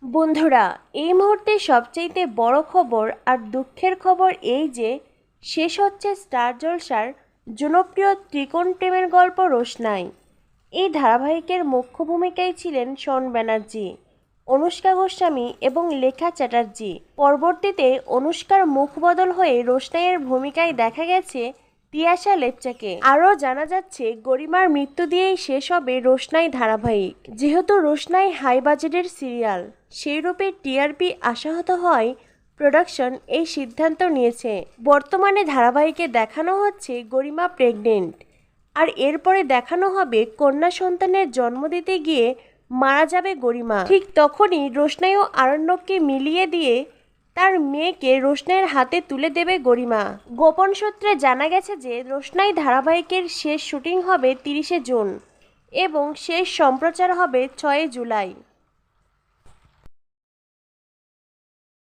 বন্ধুরা, এই মুহূর্তে সবচাইতে বড় খবর আর দুঃখের খবর এই যে শেষ হচ্ছে স্টার জলসার জনপ্রিয় ত্রিকোণ প্রেমের গল্প রোশনাই। এই ধারাবাহিকের মুখ্য ভূমিকায় ছিলেন শন ব্যানার্জি, অনুষ্কা গোস্বামী এবং লেখা চ্যাটার্জি। পরবর্তীতে অনুষ্কার মুখ বদল হয়ে রোশনাইয়ের ভূমিকায় দেখা গেছে তিয়াশা লেপচাকে। আরও জানা যাচ্ছে গরিমার মৃত্যু দিয়েই শেষ হবে রোশনাই ধারাবাহিক। যেহেতু রোশনাই হাই বাজেটের সিরিয়াল, সেই রূপে টিআরপি আশাহত হয় প্রোডাকশন এই সিদ্ধান্ত নিয়েছে। বর্তমানে ধারাবাহিকে দেখানো হচ্ছে গরিমা প্রেগনেন্ট, আর এরপরে দেখানো হবে কন্যা সন্তানের জন্ম দিতে গিয়ে মারা যাবে গরিমা। ঠিক তখনই রোশনাই ও আরণ্যককে মিলিয়ে দিয়ে তার মেয়েকে রোশনাইয়ের হাতে তুলে দেবে গরিমা। গোপন সূত্রে জানা গেছে যে রোশনাই ধারাবাহিকের শেষ শুটিং হবে 30শে জুন এবং শেষ সম্প্রচার হবে 6 জুলাই।